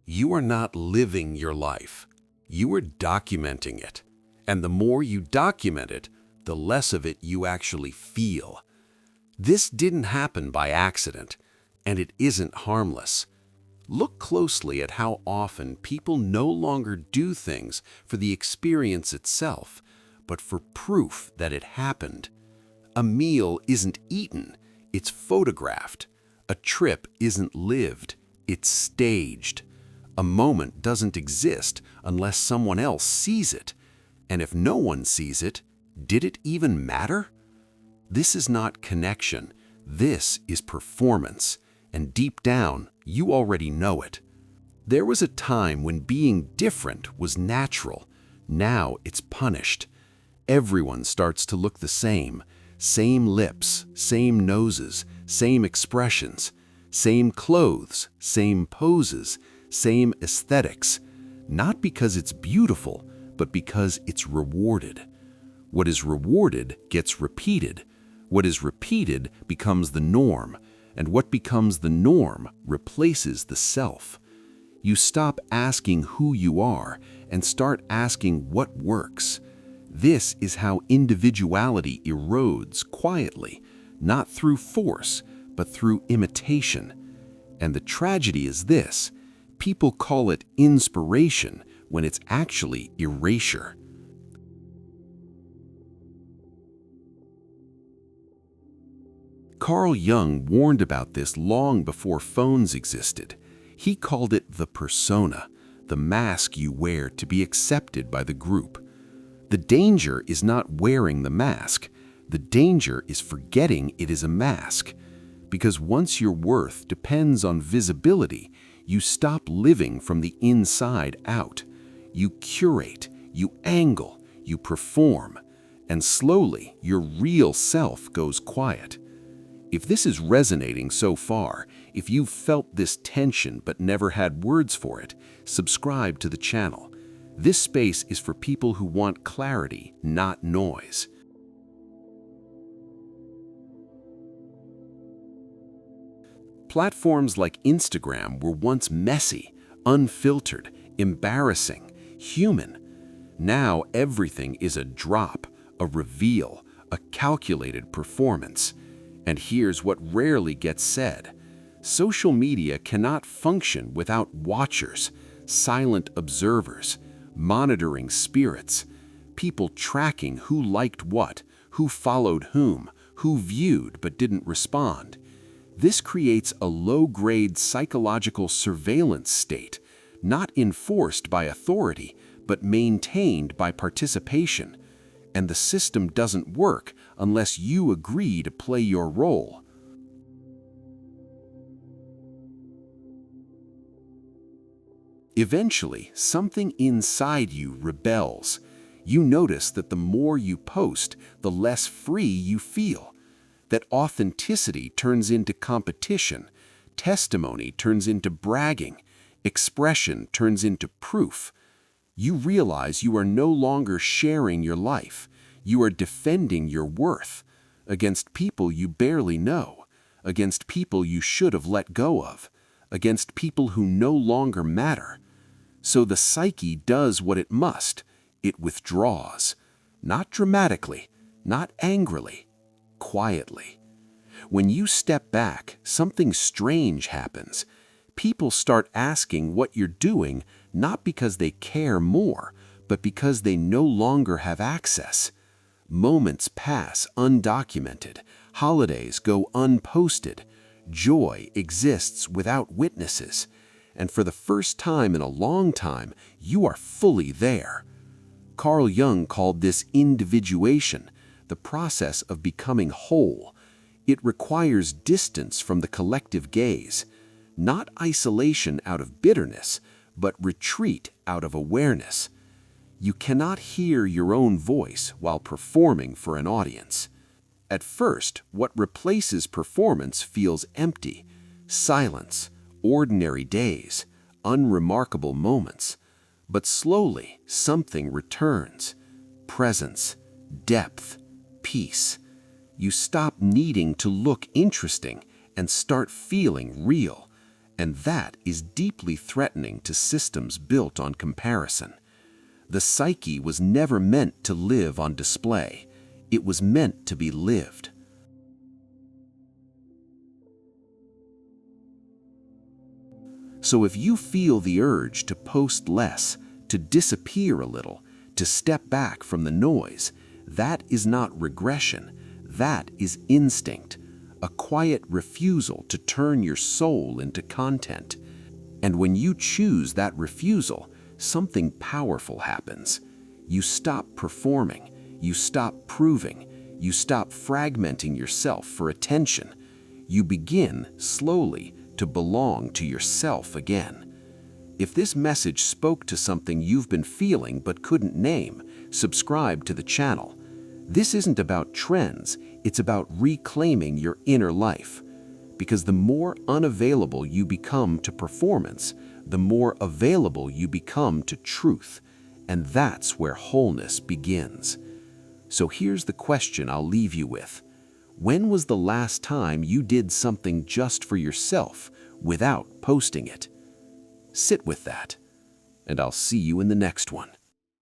You are not living your life. You are documenting it. And the more you document it, the less of it you actually feel. This didn't happen by accident, and it isn't harmless. Look closely at how often people no longer do things for the experience itself, but for proof that it happened. A meal isn't eaten, it's photographed. A trip isn't lived, it's staged. A moment doesn't exist unless someone else sees it. And if no one sees it, did it even matter? This is not connection. This is performance. And deep down, you already know it. There was a time when being different was natural. Now it's punished. Everyone starts to look the same. Same lips, same noses, same expressions, same clothes, same poses, same aesthetics. Not because it's beautiful, but because it's rewarded. What is rewarded gets repeated. What is repeated becomes the norm, and what becomes the norm replaces the self. You stop asking who you are and start asking what works. This is how individuality erodes quietly, not through force, but through imitation. And the tragedy is this: people call it inspiration when it's actually erasure. Carl Jung warned about this long before phones existed. He called it the persona, the mask you wear to be accepted by the group. The danger is not wearing the mask. The danger is forgetting it is a mask. Because once your worth depends on visibility, you stop living from the inside out. You curate, you angle, you perform, and slowly your real self goes quiet. If this is resonating so far, if you've felt this tension but never had words for it, subscribe to the channel. This space is for people who want clarity, not noise. Platforms like Instagram were once messy, unfiltered, embarrassing, human. Now everything is a drop, a reveal, a calculated performance. And here's what rarely gets said. Social media cannot function without watchers, silent observers, monitoring spirits, people tracking who liked what, who followed whom, who viewed but didn't respond. This creates a low-grade psychological surveillance state, not enforced by authority, but maintained by participation. And the system doesn't work unless you agree to play your role. Eventually, something inside you rebels. You notice that the more you post, the less free you feel. That authenticity turns into competition, testimony turns into bragging, expression turns into proof. You realize you are no longer sharing your life. You are defending your worth against people you barely know, against people you should have let go of, against people who no longer matter. So the psyche does what it must. It withdraws, not dramatically, not angrily, quietly. When you step back, something strange happens. People start asking what you're doing, not because they care more, but because they no longer have access. Moments pass undocumented. Holidays go unposted. Joy exists without witnesses. And for the first time in a long time, you are fully there. Carl Jung called this individuation, the process of becoming whole. It requires distance from the collective gaze, not isolation out of bitterness, but retreat out of awareness. You cannot hear your own voice while performing for an audience. At first, what replaces performance feels empty: silence, ordinary days, unremarkable moments. But slowly, something returns: presence, depth, peace. You stop needing to look interesting and start feeling real. And that is deeply threatening to systems built on comparison. The psyche was never meant to live on display. It was meant to be lived. So if you feel the urge to post less, to disappear a little, to step back from the noise, that is not regression. That is instinct, a quiet refusal to turn your soul into content. And when you choose that refusal, something powerful happens. You stop performing, you stop proving, you stop fragmenting yourself for attention. You begin, slowly, to belong to yourself again. If this message spoke to something you've been feeling but couldn't name, subscribe to the channel. This isn't about trends, it's about reclaiming your inner life. Because the more unavailable you become to performance, the more available you become to truth. And that's where wholeness begins. So here's the question I'll leave you with. When was the last time you did something just for yourself without posting it? Sit with that, and I'll see you in the next one.